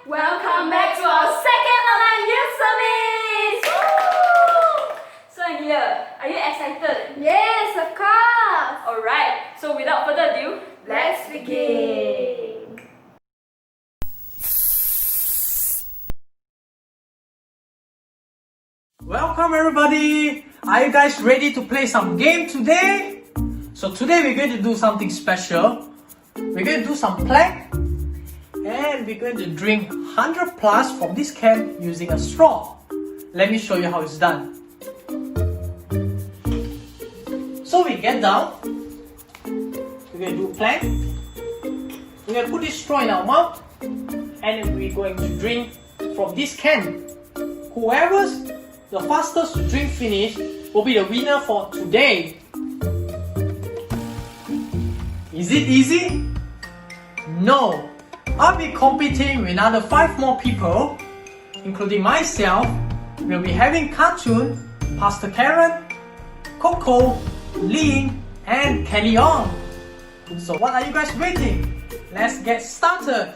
Welcome back to our second online youth service! Woo! So Amelia, are you excited? Yes, of course! Alright, so without further ado, Let's begin! Welcome everybody! Are you guys ready to play some game today? So today we're going to do something special. We're going to do some plank and we're going to drink 100 plus from this can using a straw. Let me show you how it's done. So we get down, we're going to do plank, we're going to put this straw in our mouth and we're going to drink from this can. Whoever's the fastest to drink finish will be the winner for today. Is it easy? No. I'll be competing with another 5 more people, including myself. We'll be having Cartoon, Pastor Karen, Coco, Lynn, and Kelly On. So what are you guys waiting? Let's get started.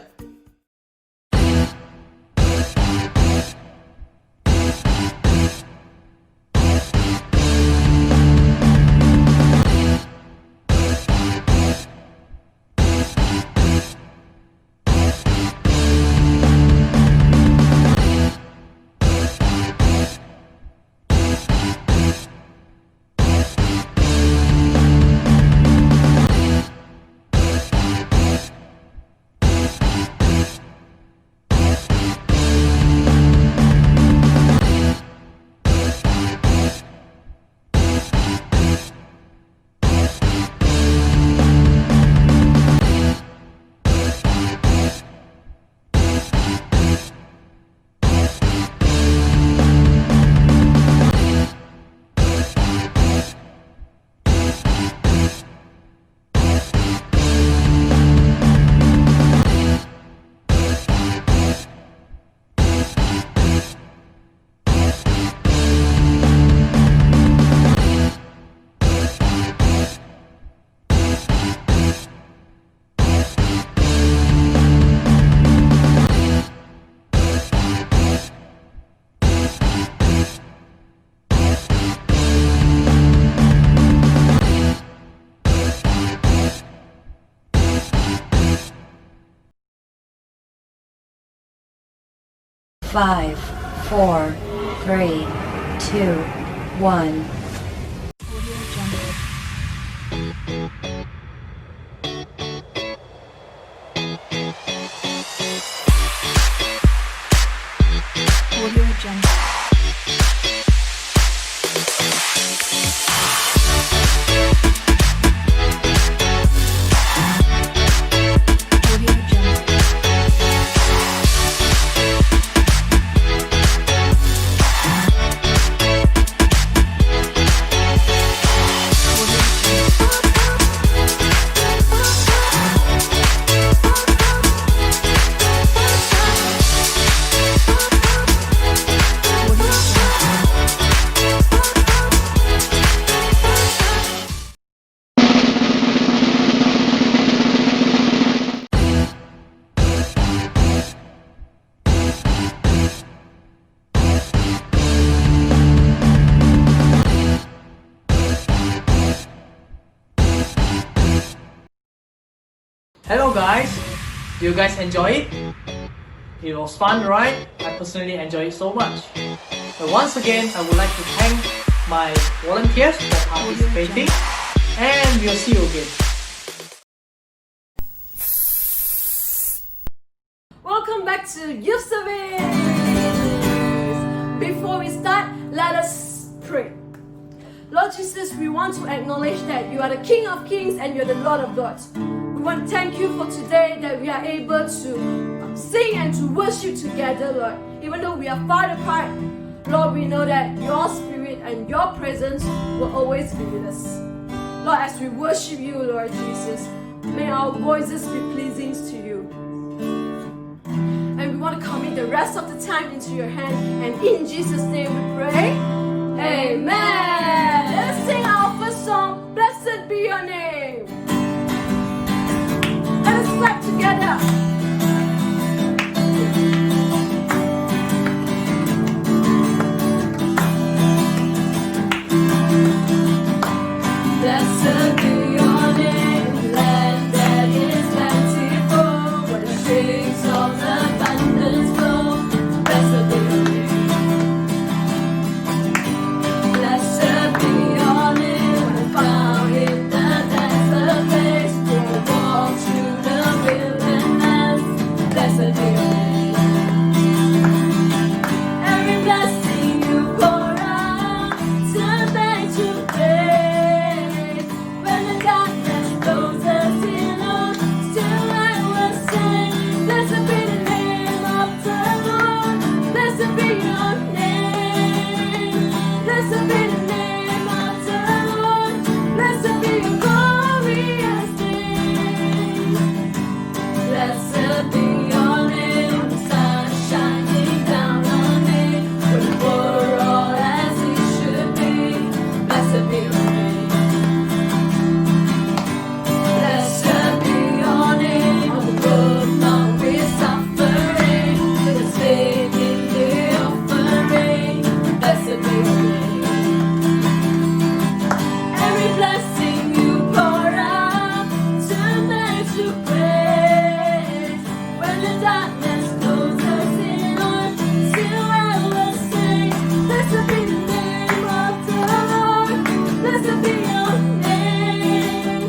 Five, four, three, two, one. Audio Jungle. Hello guys, do you guys enjoy it? It was fun, right? I personally enjoyed it so much. But once again, I would like to thank my volunteers for participating, and we'll see you again. Welcome back to Youth Service! Before we start, let us pray. Lord Jesus, we want to acknowledge that you are the King of Kings and you're the Lord of Lords. We want to thank you for today that we are able to sing and to worship together, Lord. Even though we are far apart, Lord, we know that your spirit and your presence will always be with us. Lord, as we worship you, Lord Jesus, may our voices be pleasing to you. And we want to commit the rest of the time into your hand. And in Jesus' name we pray. Amen. Let's sing our first song, Blessed Be Your Name. Let us clap together. Blessed be your name, land that is plentiful, where the streams of abundance flow. Blessed be your name. Blessed be your name, when found in the desert place, we'll walk through the wilderness. Blessed be your name. Every blessing you pour out, turn back to praise. When the darkness closes in on, still I will sing. Blessed be the name of the Lord. Blessed be your name. Blessed be the name of the Lord. Blessed be your glorious name. Blessed be your name, when the sun is shining down on me, when the world as it should be. Blessed be your name. Blessed be your name, on the road marked with suffering, with the faith in the offering. Blessed be your name. Every blessing you pour out, turn back to praise. When the darkness closes in on, still I will sing. Blessed be the name of the Lord. Blessed be your name.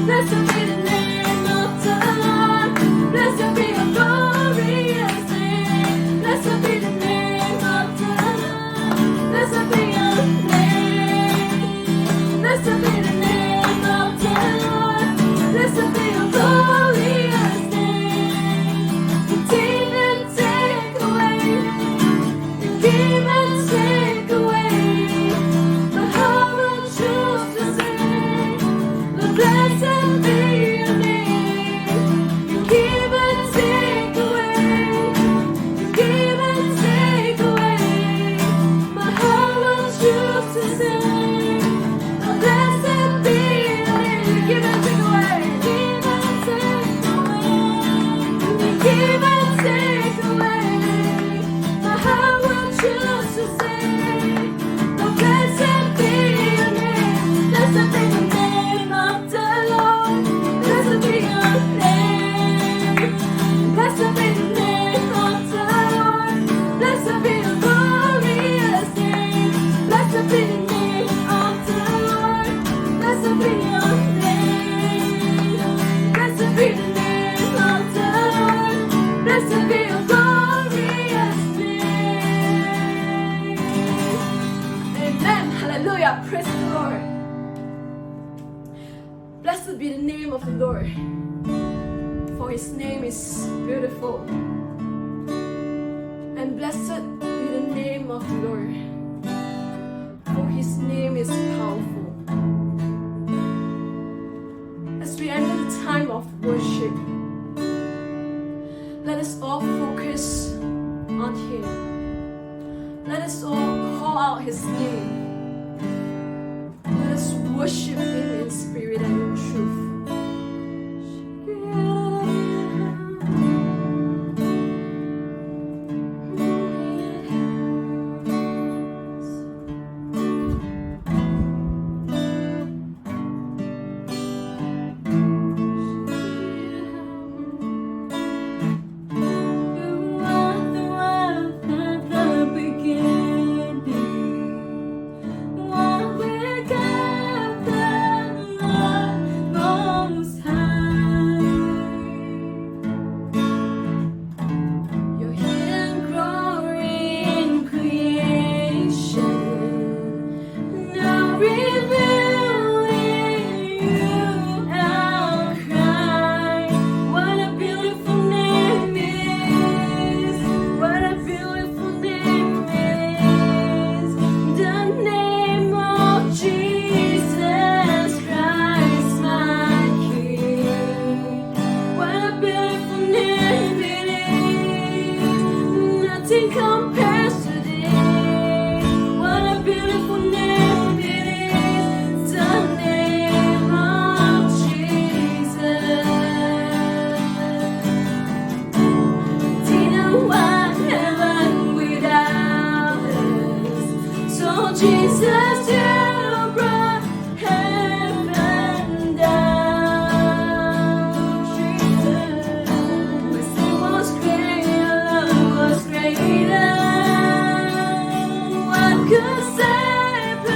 Blessed be the name of the Lord. Blessed be your glorious name. Blessed be the name of the Lord. Blessed be your name. Blessed be the name of the Lord. Blessed be your glorious name. You give and take away. You give and take away. But how will choose to say, Lord, blessed be your name. You give and take away. You give and take away. But how will choose to say, Lord, blessed be your name. You give and take away. Give and take away. You give and take away. But how will choose to say, Lord, blessed be your name. Blessed be the name of the Lord. Blessed be your name. Blessed be the name of the Lord. Blessed be your glorious name. Blessed be the name of the Lord. Blessed be your name. Blessed be the name of the Lord. Blessed be your glorious name. Amen. Hallelujah. Praise the Lord. Blessed be the name of the Lord, for his name is beautiful. And blessed be the name of the Lord, for his name is powerful. As we enter the time of worship, let us all focus on him. Let us all call out his name. Let us worship him in spirit and in truth. What we gather Nothing compares to this. What a beautiful name it is, the name of Jesus. Didn't want heaven without us, so Jesus, you brought heaven down. Jesus, when sin was great, your love was greater. What could separate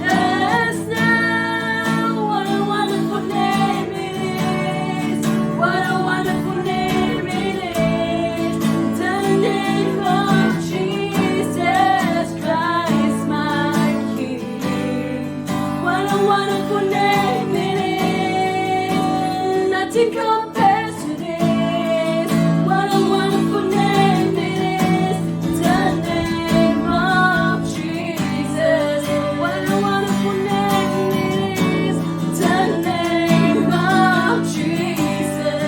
us now? What a wonderful name it is. What a wonderful name it is. The name of Jesus Christ, my King. What a wonderful name it is. Nothing compares to this. What a wonderful name it is. The name of Jesus. What a wonderful name it is. The name of Jesus.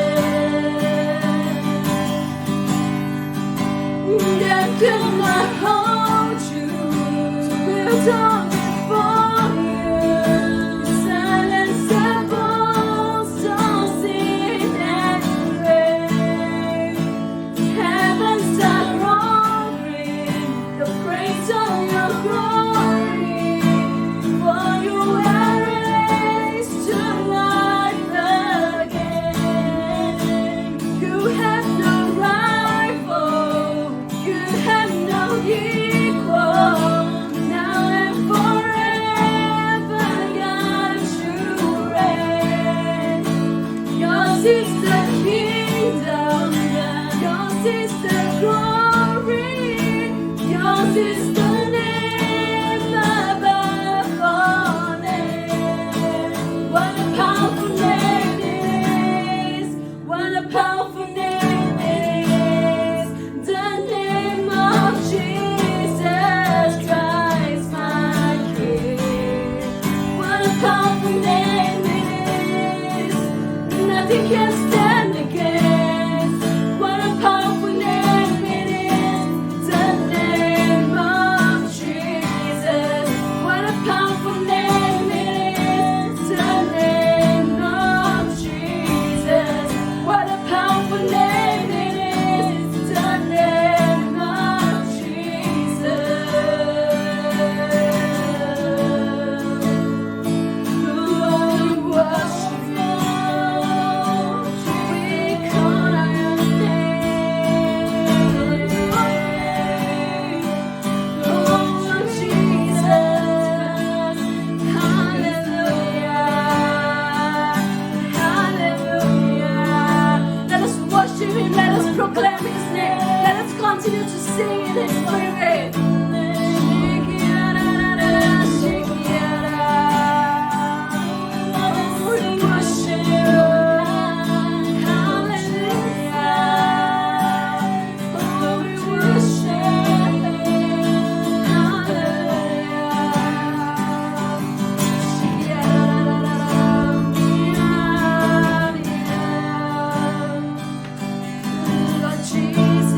That could not hold you. We'll talk before you. Silence the bones, don't sin and rain. Heavens are roaring, the praise of your glory. For you were raised to life again. You have no rival, you have no equal. Now and forever, God, you reign. Yours is the kingdom, yours is the glory, yours is the name above all names. What a powerful name it is. What a powerful name it is. The name of Jesus Christ, my King. What a powerful name it is. Nothing can stand against. What a powerful name it is. The name of Jesus. What a powerful name it is. The name of Jesus. What a powerful name it is. The name of Jesus. Lord, we worship you. We call on your name. Lord Jesus. Hallelujah. Hallelujah. Let us worship him. Let us proclaim his name. Let us continue to sing in his spirit. We worship you. Hallelujah. Oh, we worship Hallelujah. Lord Jesus.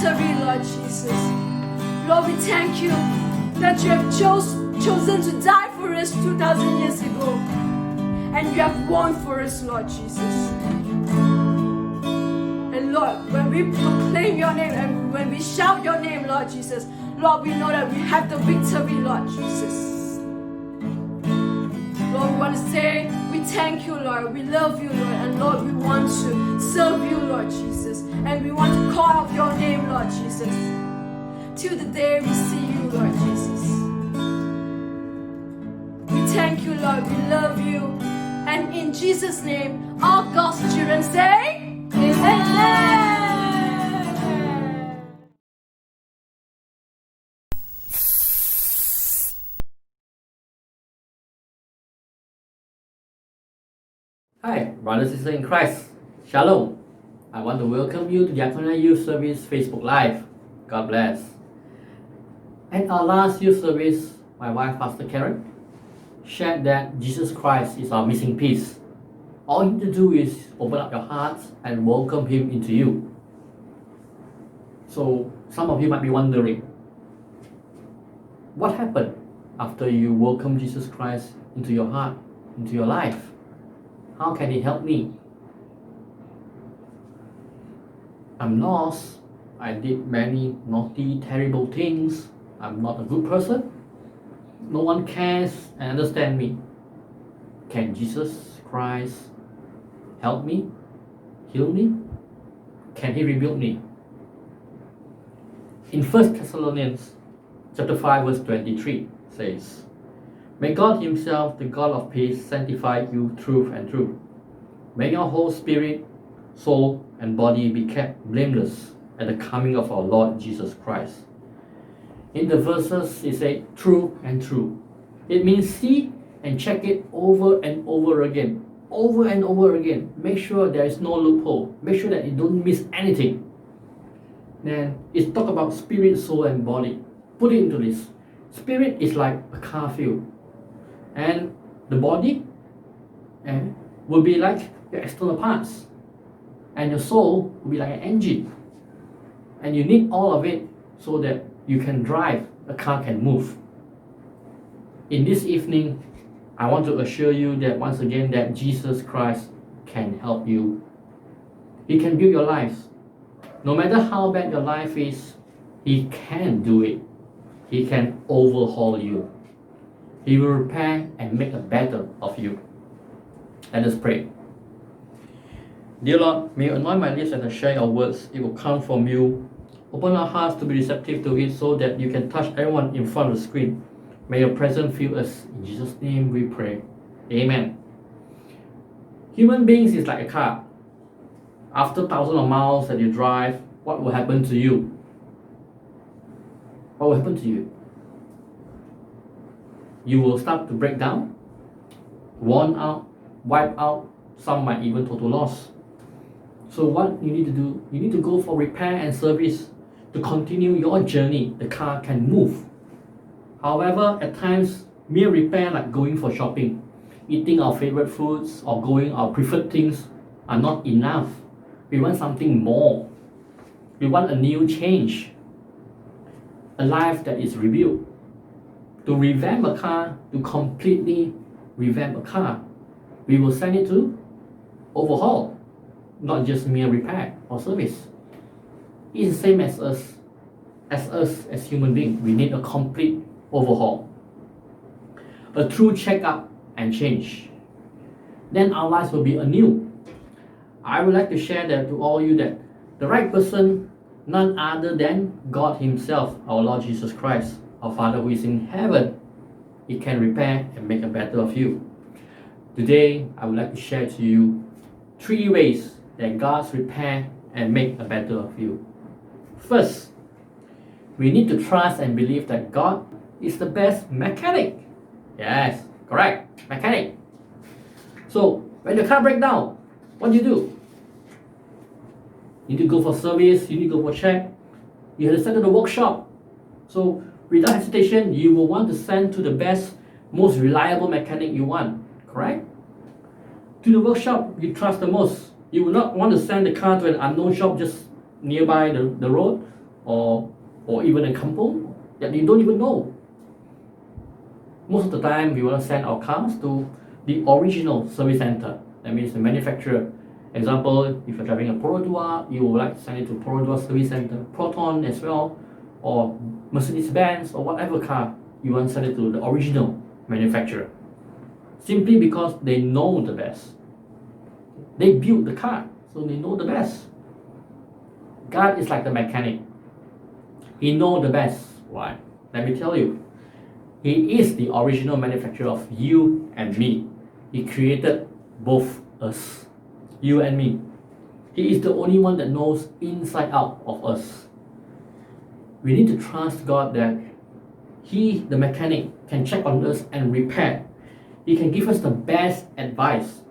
victory, Lord Jesus. Lord, we thank you that you have chosen to die for us 2,000 years ago. And you have won for us, Lord Jesus. And Lord, when we proclaim your name and when we shout your name, Lord Jesus, Lord, we know that we have the victory, Lord Jesus. Lord, we want to say, we thank you, Lord. We love you, Lord. And Lord, we want to serve you, Lord Jesus. And we want to call out your name, Lord Jesus. Till the day we see you, Lord Jesus. We thank you, Lord. We love you. And in Jesus' name, all God's children say, Amen. Hi, brothers and sisters in Christ. Shalom. I want to welcome you to Diakonia Youth Service Facebook Live. God bless. At our last youth service, my wife, Pastor Karen, shared that Jesus Christ is our missing piece. All you need to do is open up your hearts and welcome Him into you. So, some of you might be wondering, what happened after you welcome Jesus Christ into your heart, into your life? How can He help me? I'm lost. I did many naughty, terrible things. I'm not a good person. No one cares and understands me. Can Jesus Christ help me? Heal me? Can He rebuild me? In 1 Thessalonians chapter 5 verse 23 says, May God Himself, the God of peace, sanctify you through and through. May your whole spirit, soul, and body be kept blameless at the coming of our Lord Jesus Christ. In the verses, it says, true and true. It means see and check it over and over again. Over and over again. Make sure there is no loophole. Make sure that you don't miss anything. Then it's talk about spirit, soul, and body. Put it into this. Spirit is like a car fuel. And the body will be like your external parts. And your soul will be like an engine. And you need all of it so that you can drive, the car can move. In this evening, I want to assure you that once again that Jesus Christ can help you. He can build your lives. No matter how bad your life is, He can do it. He can overhaul you. He will repair and make a better of you. Let us pray. Dear Lord, may you anoint my lips and I share your words. It will come from you. Open our hearts to be receptive to it so that you can touch everyone in front of the screen. May your presence fill us. In Jesus' name we pray. Amen. Human beings is like a car. After thousands of miles that you drive, what will happen to you? What will happen to you? You will start to break down, worn out, wipe out, some might even total loss. So what you need to do, you need to go for repair and service to continue your journey. The car can move. However, at times, mere repair like going for shopping, eating our favorite foods or going our preferred things are not enough. We want something more. We want a new change. A life that is rebuilt. To revamp a car, to completely revamp a car, we will send it to Overhaul, not just mere repair or service. It's the same as us as human beings. We need a complete overhaul, a true checkup and change. Then our lives will be anew. I would like to share that to all you that the right person, none other than God Himself, our Lord Jesus Christ, our Father who is in heaven, He can repair and make a better of you. Today, I would like to share to you 3 ways that God's repair and make a better of you. First, we need to trust and believe that God is the best mechanic. Yes, correct, mechanic. So, when the car breaks down, what do? You need to go for service, you need to go for check, you have to send to the workshop. So, without hesitation, you will want to send to the best, most reliable mechanic you want, correct? To the workshop you trust the most. You will not want to send the car to an unknown shop just nearby the road or even a couple that you don't even know. Most of the time, we want to send our cars to the original service center. That means the manufacturer. Example, if you're driving a Perodua, you would like to send it to Perodua Service Center, Proton as well, or Mercedes-Benz, or whatever car, you want to send it to the original manufacturer. Simply because they know the best. They built the car, so they know the best. God is like the mechanic. He knows the best. Why? Let me tell you. He is the original manufacturer of you and me. He created both us, you and me. He is the only one that knows inside out of us. We need to trust God that He, the mechanic, can check on us and repair. He can give us the best advice,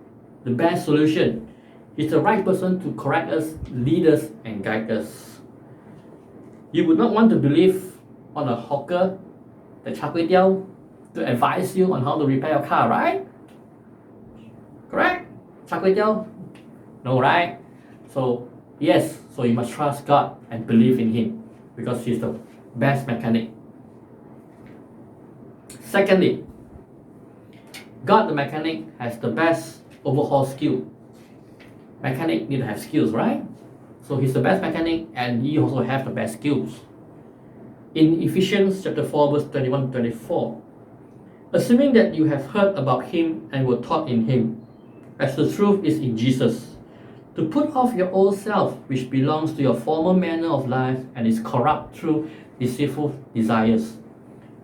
the best solution. He's the right person to correct us, lead us, and guide us. You would not want to believe on a hawker, the char kway teow, to advise you on how to repair your car, right? Correct? Char kway teow? No, right? So, yes, so you must trust God and believe in Him because He's the best mechanic. Secondly, God the mechanic has the best overhaul skill. Mechanic need to have skills, right? So He's the best mechanic and He also has the best skills. In Ephesians chapter 4 verse 21 to 24, assuming that you have heard about Him and were taught in Him, as the truth is in Jesus, to put off your old self which belongs to your former manner of life and is corrupt through deceitful desires,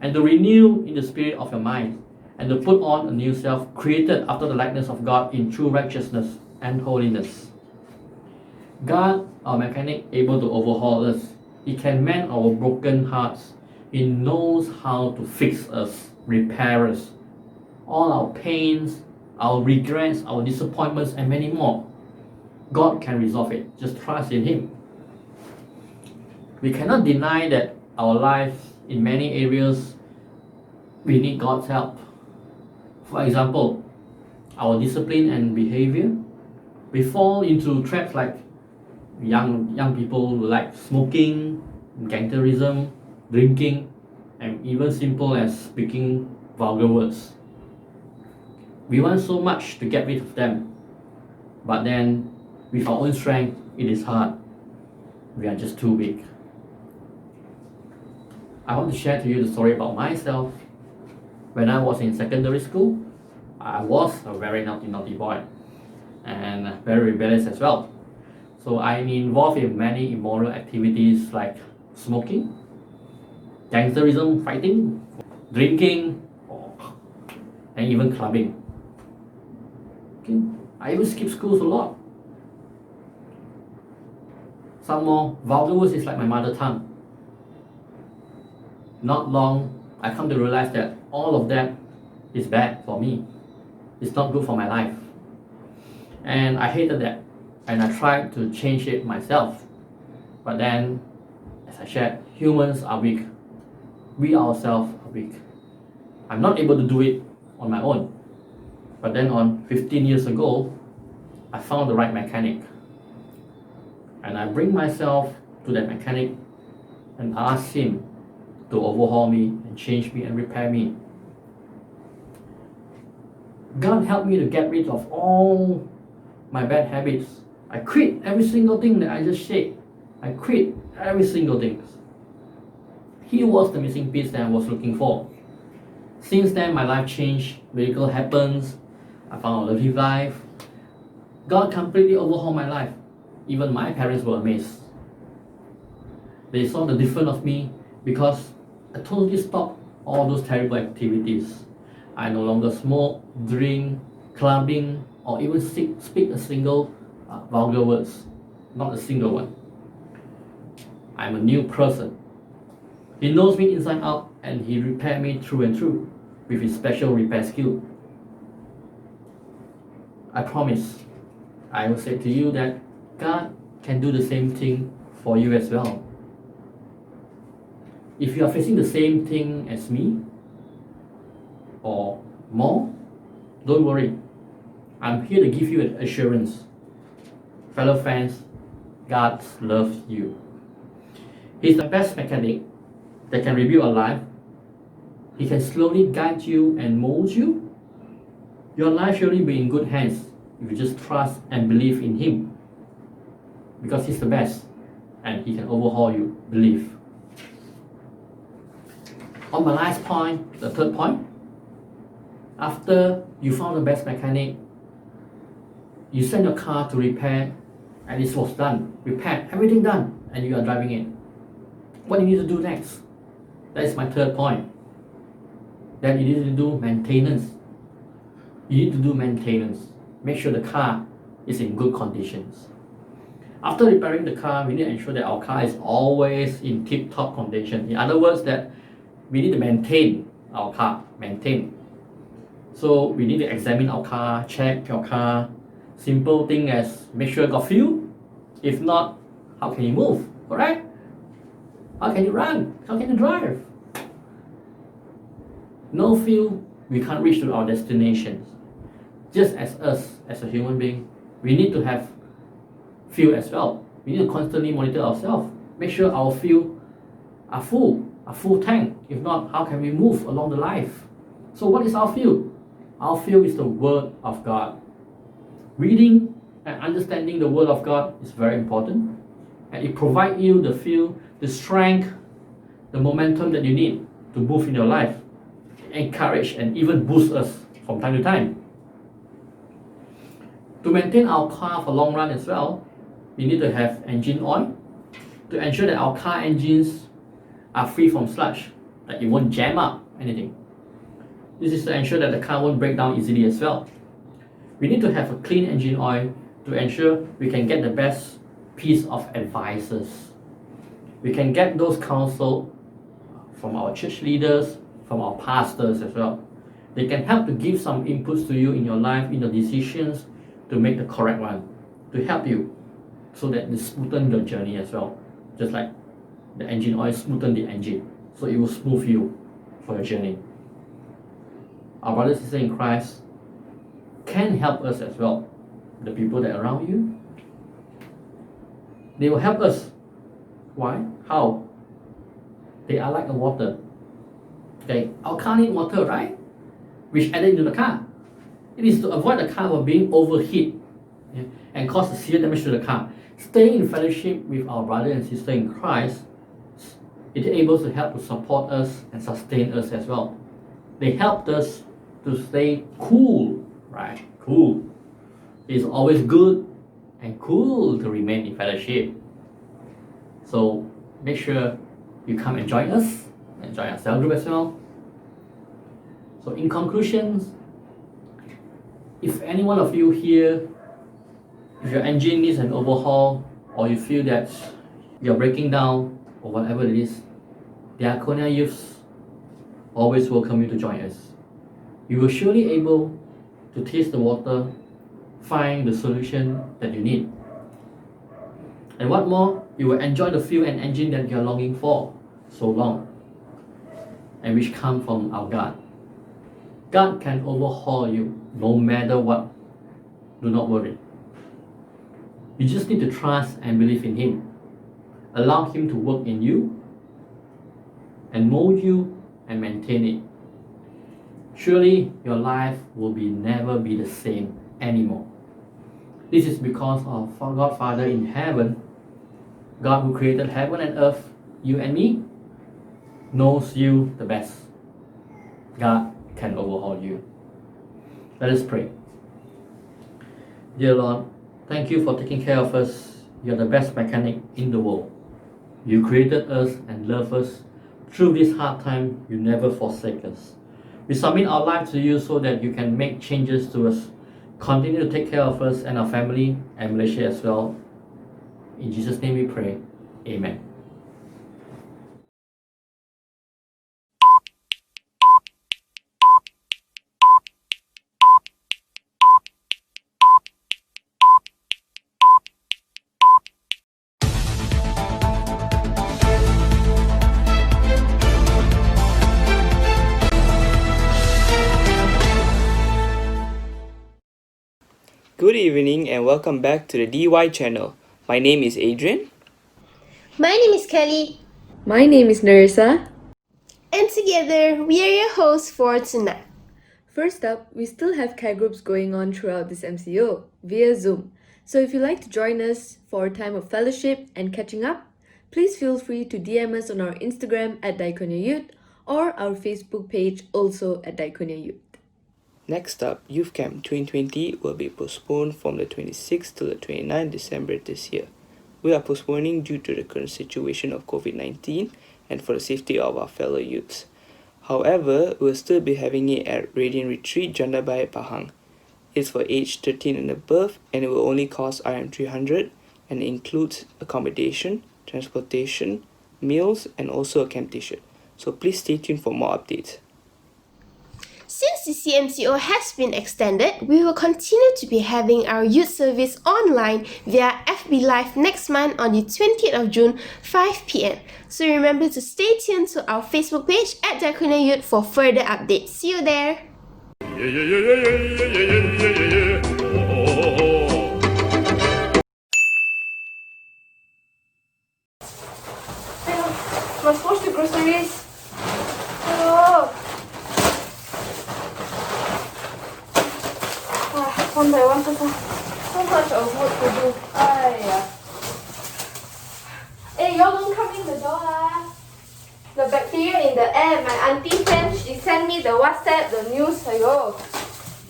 and to renew in the spirit of your mind, and to put on a new self created after the likeness of God in true righteousness and holiness. God, our mechanic, able to overhaul us. He can mend our broken hearts. He knows how to fix us, repair us. All our pains, our regrets, our disappointments, and many more. God can resolve it. Just trust in Him. We cannot deny that our life, in many areas, we need God's help. For example, our discipline and behavior. We fall into traps like young people who like smoking, gangsterism, drinking, and even simple as speaking vulgar words. We want so much to get rid of them, but then with our own strength, it is hard. We are just too weak. I want to share to you the story about myself. When I was in secondary school, I was a very naughty boy and very rebellious as well. So I'm involved in many immoral activities like smoking, gangsterism, fighting, drinking, and even clubbing. Okay. I even skip schools a lot. Some more, vulgar words is like my mother tongue. Not long, I come to realize that all of that is bad for me. It's not good for my life. And I hated that. And I tried to change it myself. But then, as I shared, humans are weak. We ourselves are weak. I'm not able to do it on my own. But then 15 years ago, I found the right mechanic. And I bring myself to that mechanic and ask him to overhaul me and change me and repair me. God helped me to get rid of all my bad habits. I quit every single thing that I just said. I quit every single thing. He was the missing piece that I was looking for. Since then, my life changed. Miracle happens. I found a lovely life. God completely overhauled my life. Even my parents were amazed. They saw the difference of me because I totally stopped all those terrible activities. I no longer smoke, drink, clubbing, or even speak a single vulgar words. Not a single one. I'm a new person. He knows me inside out and He repaired me through and through with His special repair skill. I promise, I will say to you that God can do the same thing for you as well. If you are facing the same thing as me, or more, don't worry. I'm here to give you an assurance. Fellow friends, God loves you. He's the best mechanic that can rebuild a life. He can slowly guide you and mold you. Your life surely be in good hands if you just trust and believe in Him. Because He's the best and He can overhaul you. Believe. On my last point, the third point, after you found the best mechanic, you send your car to repair and it was done, repaired, everything done, and you are driving it. What do you need to do next? That is my third point. Then you need to do maintenance. You need to do maintenance. Make sure the car is in good conditions. After repairing the car, we need to ensure that our car is always in tip-top condition. In other words, that we need to maintain our car. Maintain. So we need to examine our car, check your car. Simple thing as make sure it got fuel. If not, how can you move? Correct? How can you run? How can you drive? No fuel, we can't reach to our destinations. Just as us, as a human being, we need to have fuel as well. We need to constantly monitor ourselves. Make sure our fuel are full, a full tank. If not, how can we move along the life? So what is our fuel? Our fuel is the Word of God. Reading and understanding the Word of God is very important. And it provides you the fuel, the strength, the momentum that you need to move in your life. Encourage and even boost us from time to time. To maintain our car for long run as well, we need to have engine oil to ensure that our car engines are free from sludge, that it won't jam up anything. This is to ensure that the car won't break down easily as well. We need to have a clean engine oil to ensure we can get the best piece of advices. We can get those counsel from our church leaders, from our pastors as well. They can help to give some inputs to you in your life, in your decisions, to make the correct one, to help you so that they smoothen your journey as well. Just like the engine oil smoothen the engine, so it will smooth you for your journey. Our brothers and sisters in Christ can help us as well. The people that are around you, they will help us. Why? How? They are like the water. Okay, our car needs water, right? Which added into the car. It is to avoid the car from being overheat, and cause a serious damage to the car. Staying in fellowship with our brother and sister in Christ, it is able to help to support us and sustain us as well. They helped us to stay cool, right? Cool. It's always good and cool to remain in fellowship. So make sure you come and join us, and join our cell group as well. So in conclusion, if any one of you here, if your engine needs an overhaul, or you feel that you're breaking down, or whatever it is, Diakonia youths always welcome you to join us. You will surely able to taste the water, find the solution that you need. And what more, you will enjoy the fuel and engine that you are longing for so long, and which come from our God. God can overhaul you no matter what. Do not worry. You just need to trust and believe in Him. Allow Him to work in you and mold you and maintain it. Surely your life will never be the same anymore. This is because of God Father in heaven, God who created heaven and earth, you and me, knows you the best. God can overhaul you. Let us pray. Dear Lord, thank you for taking care of us. You're the best mechanic in the world. You created us and love us. Through this hard time, you never forsake us. We submit our life to you so that you can make changes to us. Continue to take care of us and our family and Malaysia as well. In Jesus' name we pray. Amen. Good evening and welcome back to the DY channel. My name is Adrian. My name is Kelly. My name is Narissa. And together, we are your hosts for tonight. First up, we still have care groups going on throughout this MCO via Zoom. So if you'd like to join us for a time of fellowship and catching up, please feel free to DM us on our Instagram at Diakonia Youth or our Facebook page also at Diakonia Youth. Next up, Youth Camp 2020 will be postponed from the 26th to the 29th December this year. We are postponing due to the current situation of COVID-19 and for the safety of our fellow youths. However, we'll still be having it at Radiant Retreat Jandabai Pahang. It's for age 13 and above and it will only cost RM300 and includes accommodation, transportation, meals and also a camp t-shirt. So please stay tuned for more updates. Since the CMCO has been extended, we will continue to be having our youth service online via FB Live next month on the 20th of June, 5 p.m. So remember to stay tuned to our Facebook page at Diakonia Youth for further updates. See you there! Must wash the groceries. Hello. One by one, so much of work to do. Aiya. Hey, y'all don't come in the door lah. The bacteria in the air. My auntie friend, she sent me the WhatsApp, the news. Aiyo.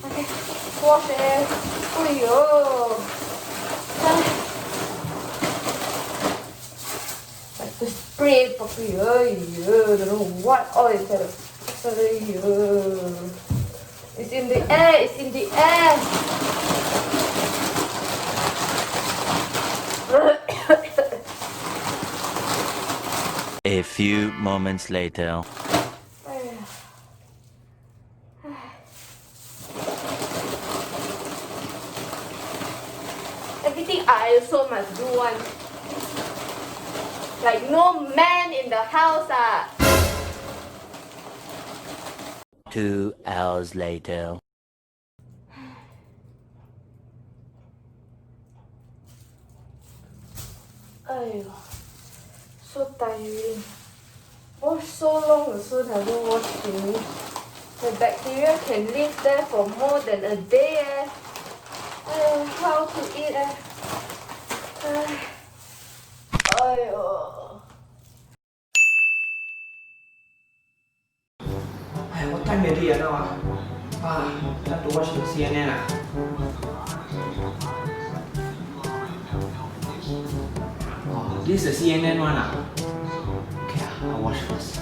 Okay, wash it. Aiyo. Like to spray properly. Aiyo. Don't know what oil is that. Aiyo. It's in the air. It's in the air. A few moments later. Everything I also must do one. Like no man in the house ah. 2 hours later. Aiyo, so tiring. Wash so long also never wash finish. The bacteria can live there for more than a day eh. How to eat eh? Aiyo. What time already now? Time to watch the CNN. Oh, this is the CNN one. Okay, I'll watch first.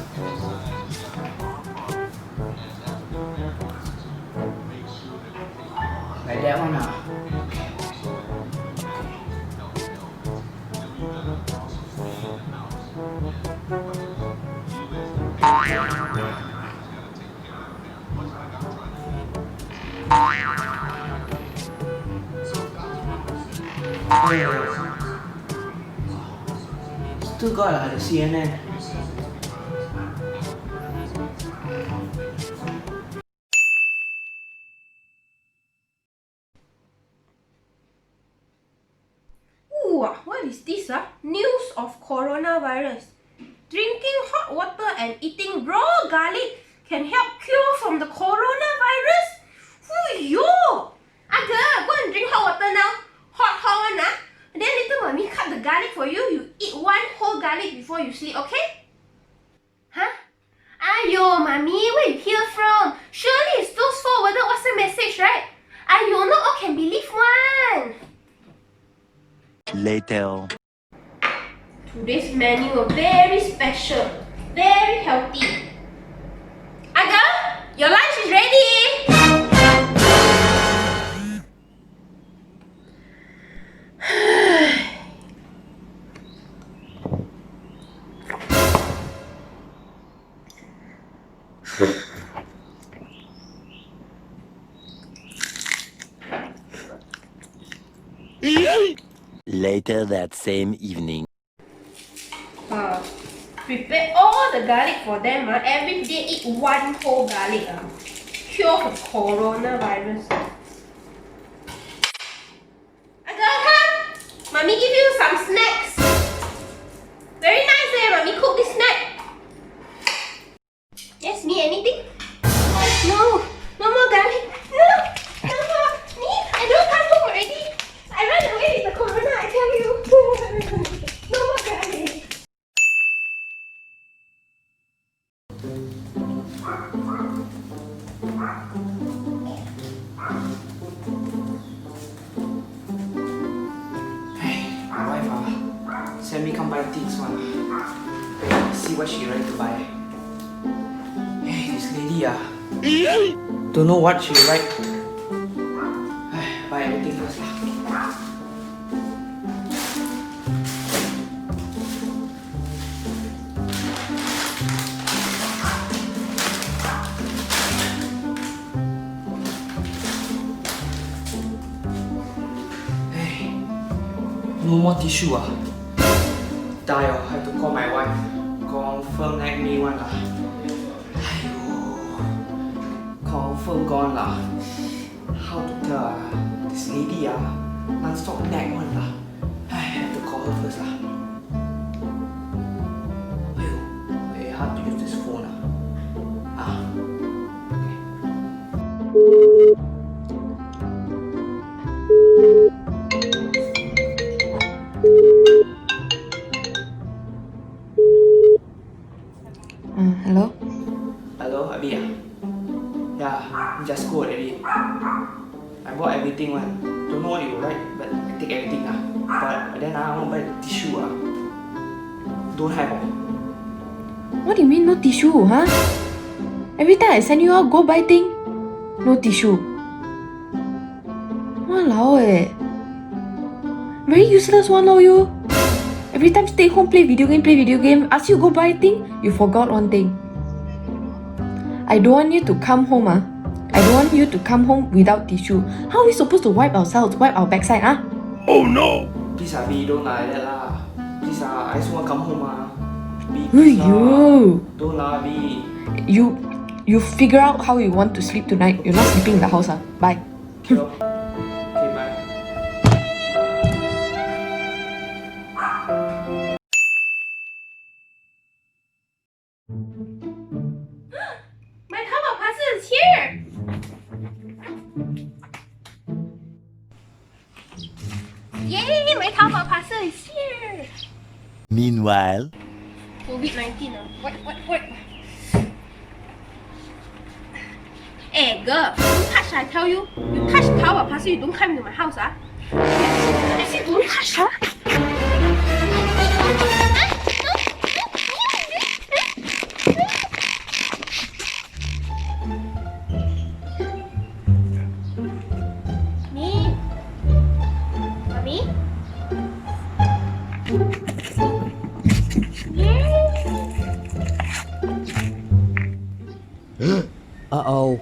Like that one. Okay. Still got the CNN. Ooh, what is this? News of coronavirus. Drinking hot water and eating raw garlic can help cure from the coronavirus? Yo! Aga, go and drink hot water now. Hot one, and then later mommy cut the garlic for you. You eat one whole garlic before you sleep, okay? Huh? Ayo, mommy, where you hear from? Surely it's those forwarded WhatsApp message, right? Ayo, not all can believe one. Later. Today's menu is very special, very healthy. Aga, your lunch is ready. Later that same evening. Prepare all the garlic for them. Every day eat one whole garlic. Cure for coronavirus. Aga, come! Mommy give you some snacks. Very nice Mommy cook this snack. let me come buy things one. See what she like to buy. Hey, this lady don't know what she like. Buy everything first lah. Hey, no more tissue Die I have to call my wife. Confirm like me one lah. Confirm gone lah. How to tell this lady non-stop nag one lah. I have to call her first lah. Very hard to use this phone Hello? Hello, Abi Yeah, just go already. I bought everything one. Don't know what you like, but I take everything But then I want to buy the tissue Don't have What do you mean no tissue, huh? Every time I send you out go buy thing, no tissue. Walao very useless one you. Every time stay home play video game, ask you go buy thing, you forgot one thing. I don't want you to come home I don't want you to come home without tissue. How are we supposed to wipe ourselves, wipe our backside Oh no! Please Abi, don't like that lah. Please I just want to come home Abi, You don't lah Abi. You figure out how you want to sleep tonight. You're not sleeping in the house Bye. Okay, bye. My Taobao parcel is here! Yay! My Taobao parcel is here! Meanwhile, COVID-19 What? Hey girl, don't touch I tell you. You touch Taobao parcel, you don't come into my house I said don't touch Me? Mommy? uh-oh.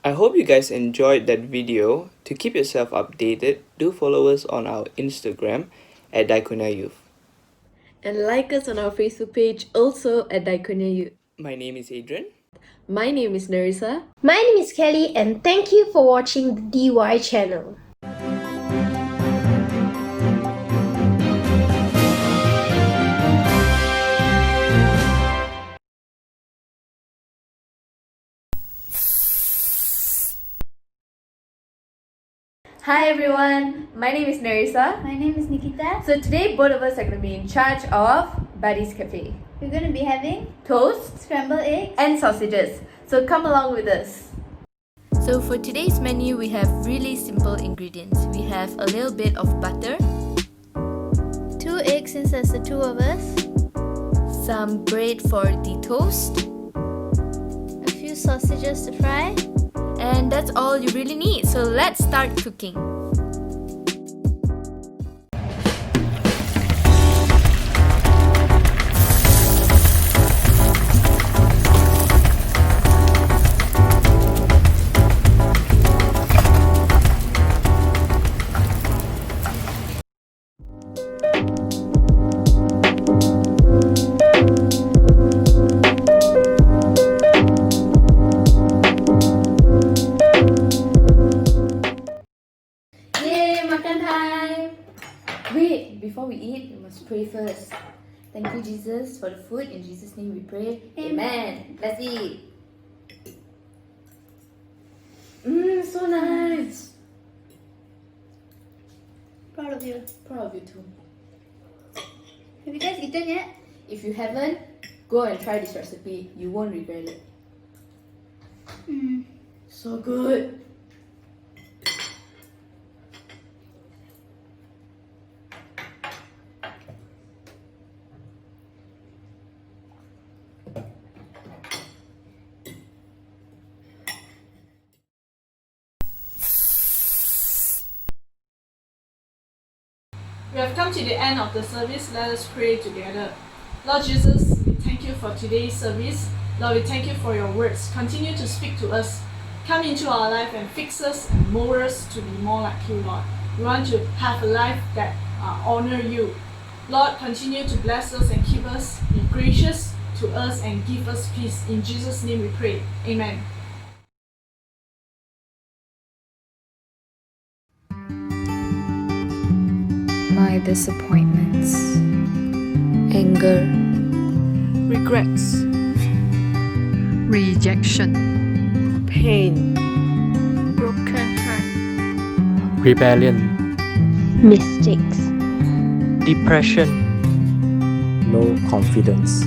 I hope you guys enjoyed that video. To keep yourself updated, do follow us on our Instagram at Diakonia Youth. And like us on our Facebook page also at Diakonia Youth. My name is Adrian. My name is Nerissa. My name is Kelly and thank you for watching the DY channel. Hi everyone, my name is Nerissa. My name is Nikita. So today both of us are going to be in charge of Buddy's Cafe. We're going to be having Toast, scrambled eggs and sausages. So come along with us. So for today's menu, we have really simple ingredients. We have a little bit of butter, 2 eggs since there's the 2 of us, some bread for the toast, a few sausages to fry, and that's all you really need. So let's start cooking. Wait, before we eat, we must pray first. Thank you, Jesus, for the food. In Jesus' name we pray. Amen. Let's eat. So nice. Proud of you. Proud of you too. Have you guys eaten yet? If you haven't, go and try this recipe. You won't regret it. So good. We have come to the end of the service. Let us pray together. Lord Jesus, we thank you for today's service. Lord, we thank you for your words. Continue to speak to us. Come into our life and fix us and mold us to be more like you, Lord. We want to have a life that honor you. Lord, continue to bless us and keep us. Be gracious to us and give us peace. In Jesus' name we pray. Amen. My disappointments, anger, Regrets, rejection, Pain. broken heart, Rebellion. Mistakes. Depression. No confidence.